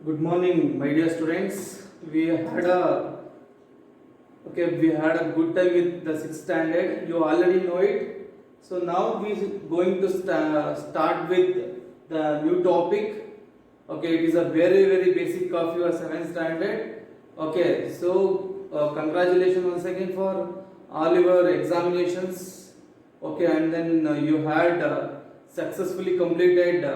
Good morning, my dear students. We had a good time with the sixth standard. You already know it. So now we going to start with the new topic. Okay, it is a very basic of your seventh standard. Okay, so congratulations once again for all your examinations. Okay, and then you had successfully completed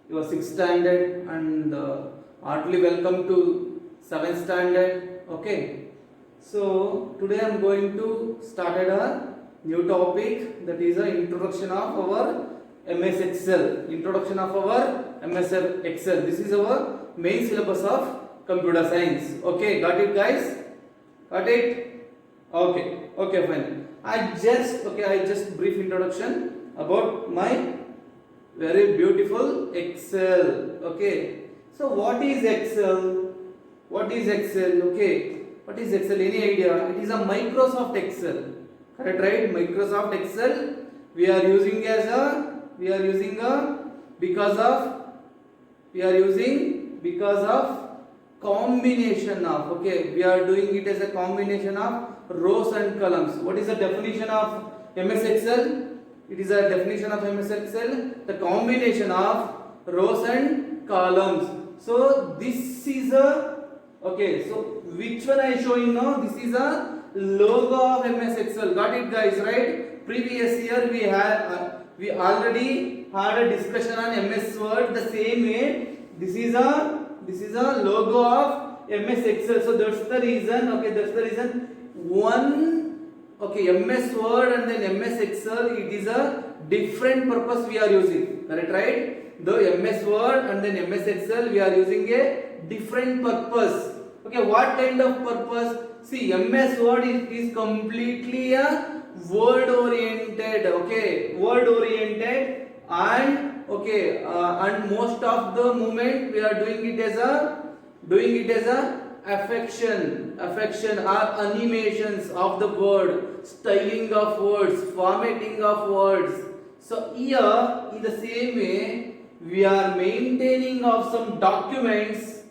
your sixth standard and heartily welcome to seventh standard. Okay, so today I am going to start a new topic, that is a introduction of our MS Excel. Introduction of our MS Excel. This is our main syllabus of computer science. Okay, got it, guys? Got it? Okay, fine. I just brief introduction about my very beautiful Excel. Okay, so what is Excel? What is Excel? Okay, what is Excel? Any idea? It is a Microsoft Excel. Correct, right? Microsoft Excel. We are using because of combination of. Okay, we are doing it as a combination of rows and columns. What is the definition of MS Excel? It is a definition of MS Excel, the combination of rows and columns. So this is so which one I showing now? This is a logo of MS Excel. Got it, guys? Right? Previous year we already had a discussion on MS Word. The same way, this is a logo of MS Excel. So that's the reason. Okay, that's the reason. MS Word and then MS Excel, it is a different purpose we are using. Correct, right? The MS Word and then MS Excel, we are using a different purpose. Okay, what kind of purpose? See, MS Word is completely a word oriented. Okay, word oriented, and and most of the moment we are doing it as a affection or animations of the word, styling of words, formatting of words. So here in the same way we are maintaining of some documents,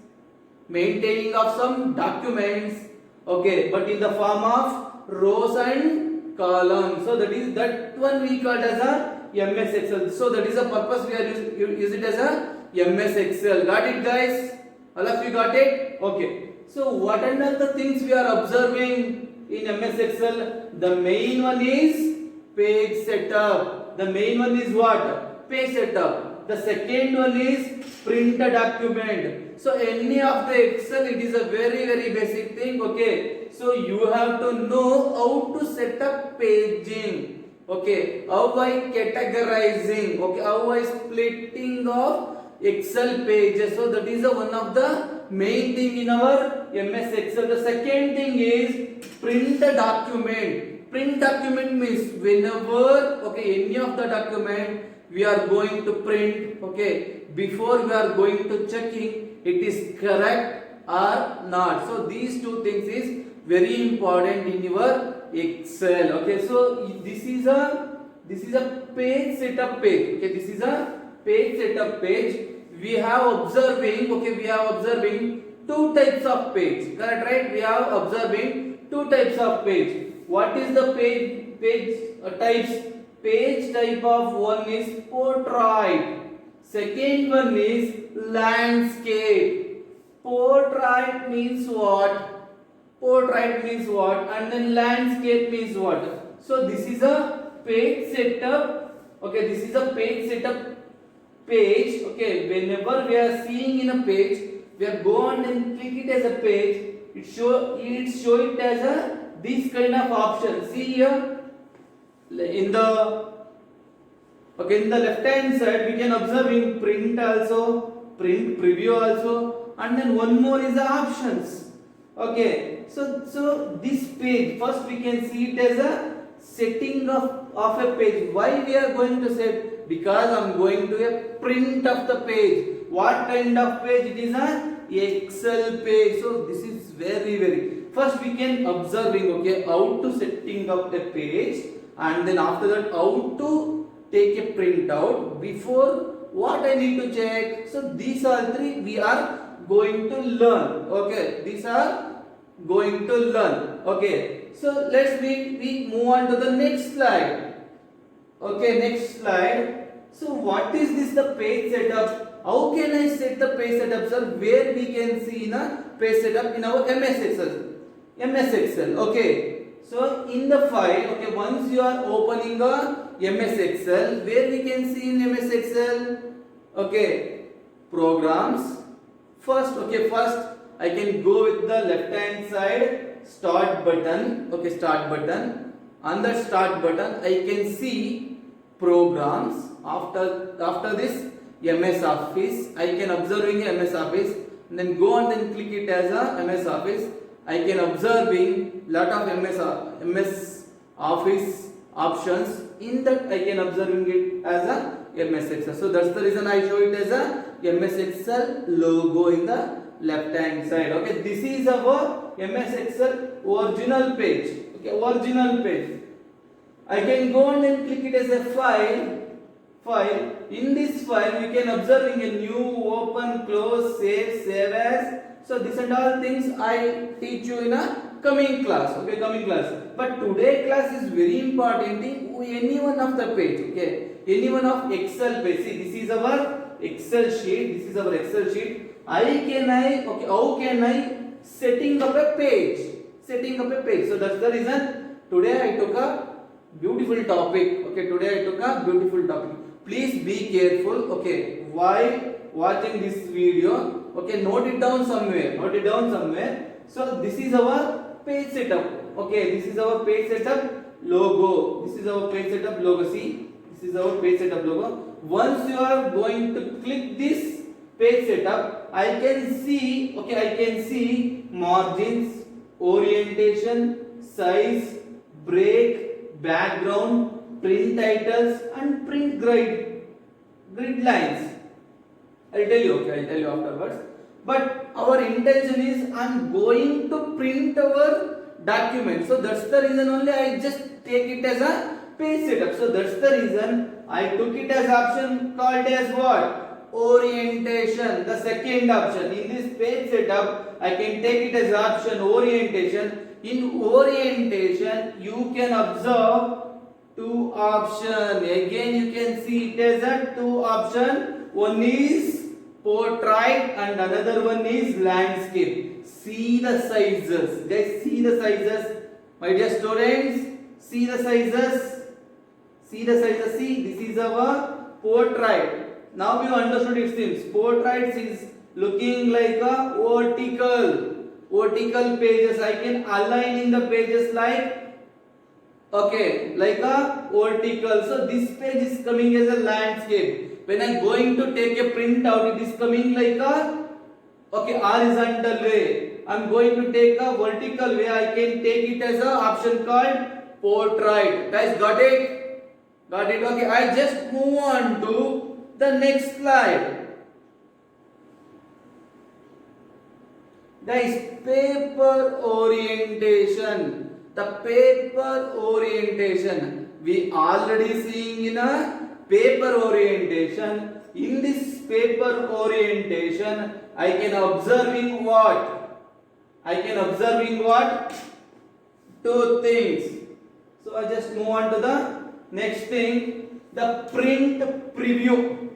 okay, but in the form of rows and columns. So that one we call as a MS Excel. So that is the purpose we are use it as a MS Excel. Got it, guys? All of you got it? Okay. So what are the things we are observing in MS Excel? The main one is page setup. The main one is what? Page setup. The second one is print a document. So any of the Excel, it is a very basic thing. Okay. So you have to know how to set up paging. Okay. How I categorizing. Okay. How I splitting of Excel pages. So that is one of the main thing in our MS Excel. The second thing is print a document. Print document means whenever any of the document we are going to print, before we are going to checking it is correct or not. So these two things is very important in your Excel. Okay, so this is a page setup page. Okay, this is a page setup page. We have observing two types of page. Correct, right? We have observing two types of page. What is the page types? Page type of one is portrait. Second one is landscape. Portrait means what? And then landscape means what? So this is a page setup. Okay, this is a page setup page. Okay, whenever we are seeing in a page, we are go on and click it as a page. It show it as a this kind of option. See here in the left hand side we can observe in print also, print preview also, and then one more is the options. Okay, so this page first we can see it as a setting of a page. Why we are going to set? Because I am going to a print of the page. What kind of page? It is a Excel page. So this is very first we can observing how to setting up the page, and then after that how to take a print out. Before what I need to check? So these are three we are going to learn. Okay, these are going to learn. Okay, so let's we move on to the next slide. Okay, next slide. So what is this the page setup? How can I set the page setup, sir? Where we can see in a page setup in our MS Excel. MS Excel. Okay. So in the file, okay, once you are opening a MS Excel, where we can see in MS Excel, okay, programs. First, okay, first I can go with the left hand side start button. Okay, start button. On the start button, I can see programs. After this MS Office, I can observing MS Office, and then go and then click it as a MS Office. I can observing lot of MS Office options. In that I can observing it as a MS Excel. So that's the reason I show it as a MS Excel logo in the left hand side. Okay, this is our MS Excel original page. Okay, original page. I can go and then click it as a file. In this file you can observing a new, open, close, save as. So this and all things I teach you in a coming class. Okay, coming class. But today class is very important in any one of the page. Okay, any one of Excel page. See, this is our Excel sheet. This is our Excel sheet. How can I setting up a page? Setting up a page. So that's the reason today I took a beautiful topic. Okay, today I took a beautiful topic. Please be careful. Okay, while watching this video, okay, note it down somewhere. Note it down somewhere. So this is our page setup. Okay, this is our page setup logo. This is our page setup logo. See, this is our page setup logo. Once you are going to click this page setup, I can see. Okay, I can see margins, orientation, size, break, background, print titles, and print grid lines. I'll tell you. Okay, I'll tell you afterwards. But our intention is I'm going to print our document. So that's the reason only I just take it as a page setup. So that's the reason I took it as option called as what? Orientation. The second option. In this page setup, I can take it as option orientation. In orientation, you can observe two option. Again, you can see it as a two option. One is portrait and another one is landscape. See the sizes. Guys, see the sizes. My dear students, see the sizes. See the sizes. See, this is our portrait. Now you understood it seems. Portrait is looking like a vertical pages. I can align in the pages like, okay, like a vertical. So this page is coming as a landscape. When I am going to take a print out, it is coming like a, okay, horizontal way. I am going to take a vertical way. I can take it as a option called portrait. Guys, got it? Got it? Okay, I just move on to the next slide. Guys, paper orientation. The paper orientation. We already seeing in a paper orientation. In this paper orientation, I can observing what? I can observing what? Two things. So I just move on to the next thing. The print preview.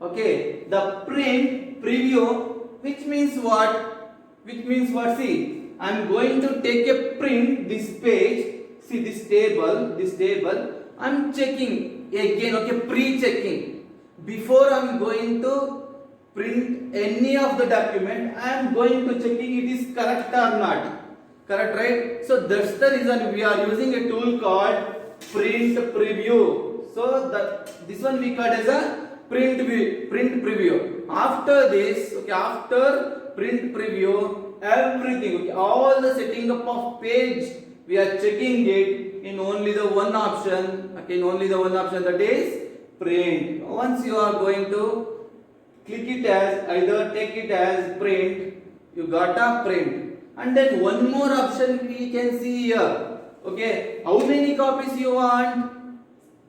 Okay, the print preview, which means what? Which means what? See, I am going to take a print this page. See this table. I am checking again. Okay, pre-checking. Before I am going to print any of the document, I am going to checking it is correct or not. Correct, right? So that's the reason we are using a tool called print preview. So this one we call as a print preview. After this, okay, after print preview, everything, okay, all the setting up of page, we are checking it in only the one option. Okay, in only the one option, that is print. Once you are going to click it as either take it as print, you got a print. And then one more option we can see here. Okay, how many copies you want?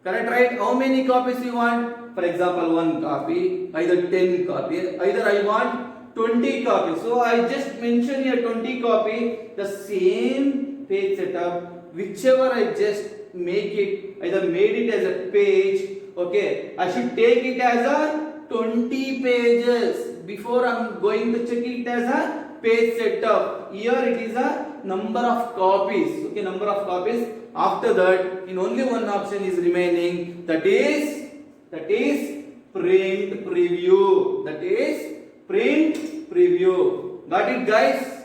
Correct, right? How many copies you want? For example, one copy, either 10 copies. Either I want 20 copies. So I just mention here 20 copy, the same page setup, whichever I just make it, either made it as a page, okay, I should take it as a 20 pages before I'm going to check it as a page setup. Here it is a number of copies, okay, number of copies. After that, in only one option is remaining, that is print preview. That is print preview. Got it, guys?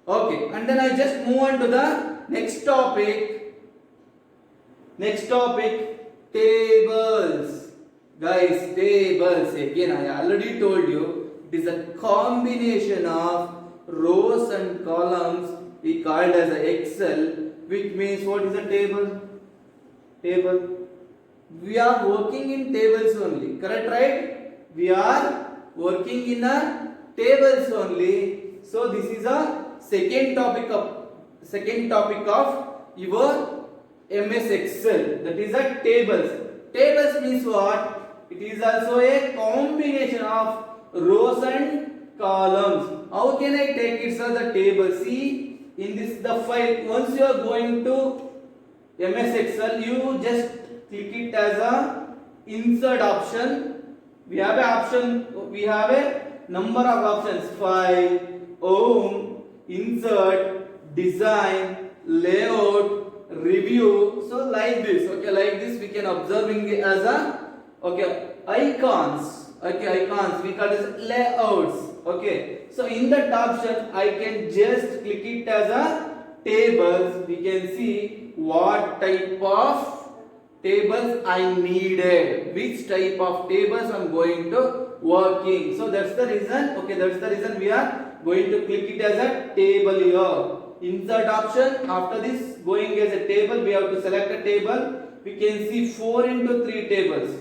Okay, and then I just move on to the next topic. Next topic, tables. Guys, tables. Again, I already told you, it is a combination of rows and columns. We called as a Excel, which means what is a table? Table. We are working in tables only, correct, right? We are working in a tables only. So this is a second topic of your MS Excel, that is a tables. Tables means what? It is also a combination of rows and columns. How can I take it, sir, the table? See, in this the file, once you are going to MS Excel, you just click it as a insert option. We have a number of options: file, home, insert, design, layout, review. So like this, okay, like this we can observing it as a, okay, icons. Okay, icons we call this layouts. Okay, so in that option I can just click it as a tables. We can see what type of tables I needed, which type of tables I'm going to working. So that's the reason, okay, that's the reason we are going to click it as a table here. Insert option, after this going as a table, we have to select a table. We can see 4 into 3 tables.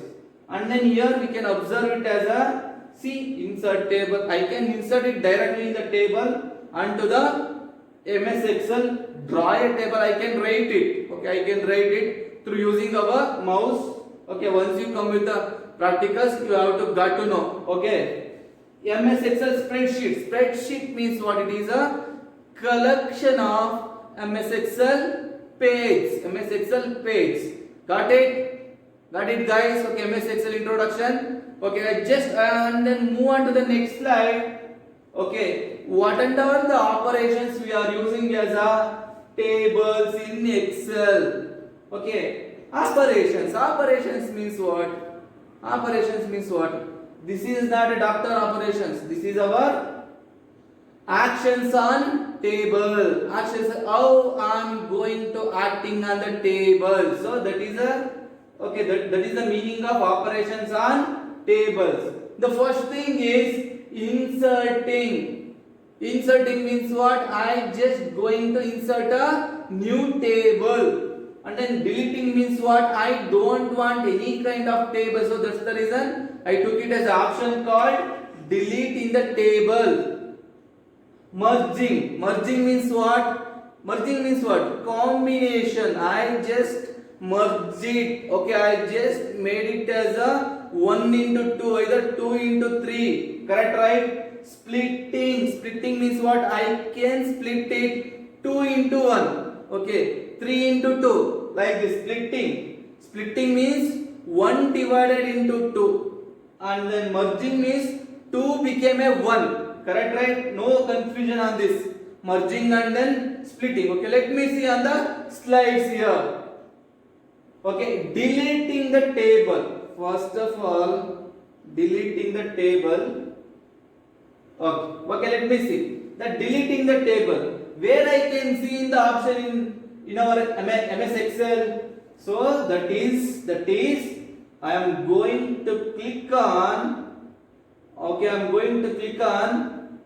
And then here we can observe it as a, see, insert table. I can insert it directly in the table, and to the MS Excel, draw a table, I can write it. Okay, I can write it through using our mouse. Okay, once you come with the practicals, you have to got to know. Okay, MS Excel spreadsheet. Spreadsheet means what? It is a collection of MS Excel page. MS Excel page. Got it? Got it, guys? Okay, MS Excel introduction. Okay, I just and then move on to the next slide. Okay, what and all the operations we are using as a tables in Excel. Okay, operations means what? Operations means what? This is not a doctor operations. This is our actions on table. Actions, how I am going to acting on the table. So that is a, okay, that is the meaning of operations on tables. The first thing is inserting. Inserting means what? I just going to insert a new table. And then deleting means what? I don't want any kind of table. So that's the reason I took it as an option called delete in the table. Merging. Merging means what? Merging means what? Combination. I just merged it. Okay, I just made it as a 1 into 2, either 2 into 3. Correct, right? Splitting. Splitting means what? I can split it 2 into 1. Okay, 3 into 2. Like this, splitting. Splitting means 1 divided into 2. And then merging means 2 became a 1. Correct, right? No confusion on this. Merging and then splitting. Okay, let me see on the slides here. Okay, deleting the table. First of all, deleting the table. Okay, let me see. That deleting the table. Where I can see in the option in our MS Excel. So that is I am going to click on. Okay, I am going to click on.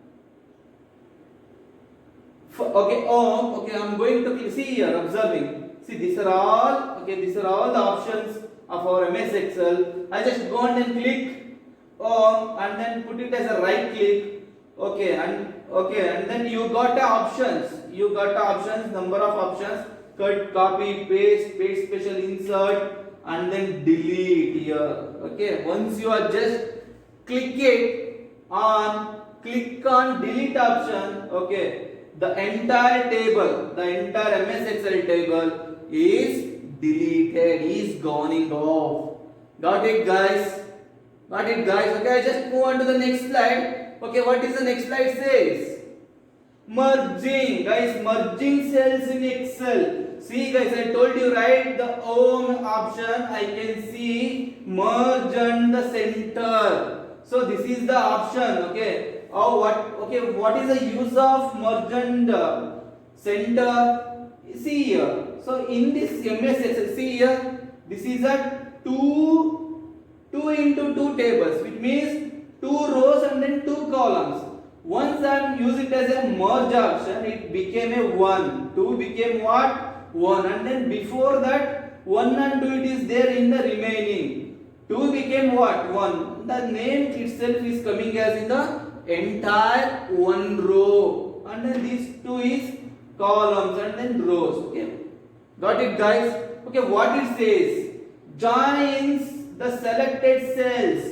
Okay, okay, I am going to click. See here, observing. See, these are all, okay, these are all the options of our MS Excel. I just go and then click on and then put it as a right click. Okay, and then you got the options. You got the options, number of options. Cut, copy, paste, paste special, insert, and then delete here. Okay, once you are just click it on, click on delete option, okay, the entire table, the entire MS Excel table is deleted, is going off. Got it, guys? Got it, guys? Okay, I just move on to the next slide. Okay, what is the next slide says? Merging, guys, merging cells in Excel. See, guys, I told you, right? The home option, I can see merge and the center. So this is the option, okay. Oh, what is the use of merge and center? See here. So in this MS Excel, see here, this is a 2 into 2 tables, which means 2 rows and then 2 columns. Once I am using it as a merge option, it became a 1. 2 became what? 1. And then before that, 1 and 2 it is there in the remaining. 2 became what? 1. The name itself is coming as in the entire 1 row. And then these 2 is columns and then rows. Okay. Got it, guys? Okay, what it says? Joins the selected cells.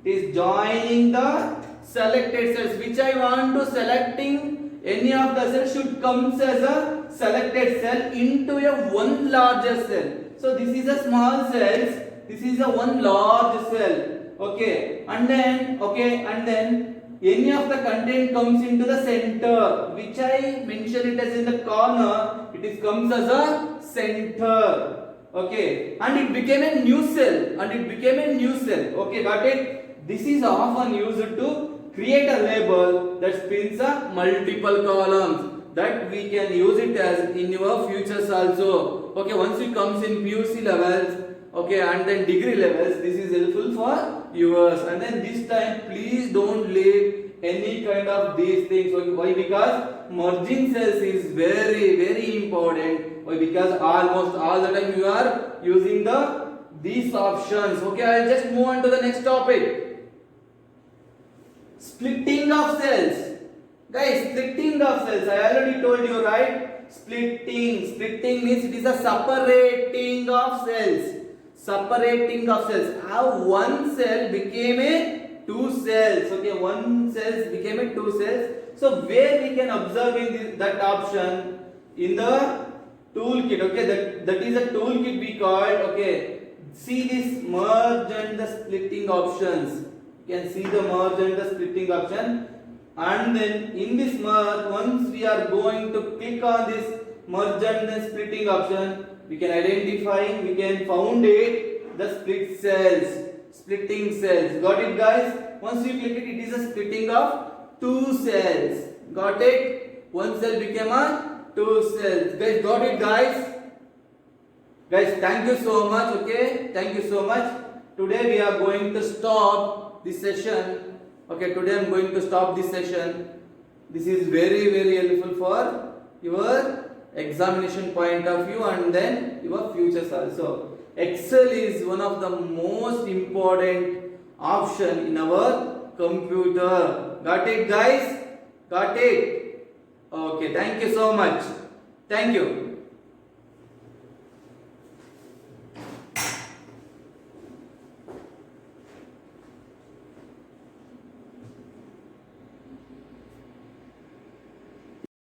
It is joining the selected cells. Which I want to selecting any of the cells should comes as a selected cell into a one larger cell. So this is a small cells. This is a one large cell. Okay, and then any of the content comes into the center, which I mention it as in the corner. It is comes as a center. Okay, and it became a new cell. Okay, got it? This is often used to create a label that spins a multiple columns, that we can use it as in your futures also. Okay, once it comes in PUC levels, okay, and then degree levels, this is helpful for yours. And then this time, please don't leave any kind of these things. Okay, why? Because merging cells is very, very important. Why? Because almost all the time you are using these options. Okay, I'll just move on to the next topic. Splitting of cells. Guys, splitting of cells. I already told you, right? Splitting means it is a separating of cells. Separating of cells. How one cell became a 2 cells. Okay, one cells became a 2 cells. So where we can observe in that option in the toolkit. Okay, that is a toolkit we called. Okay, see this merge and the splitting options. You can see the merge and the splitting option. And then in this merge, once we are going to click on this merge and the splitting option, we can identify, we can found it, the split cells, splitting cells. Got it, guys? Once you click it, it is a splitting of 2 cells. Got it? One cell became a 2 cells. Guys, got it, guys? Guys, thank you so much. Okay, thank you so much. Today we are going to stop this session. Okay, today I am going to stop this session. This is very, very helpful for your examination point of view and then your futures also. Excel is one of the most important option in our computer. Got it, guys? Got it? Okay, thank you so much. Thank you.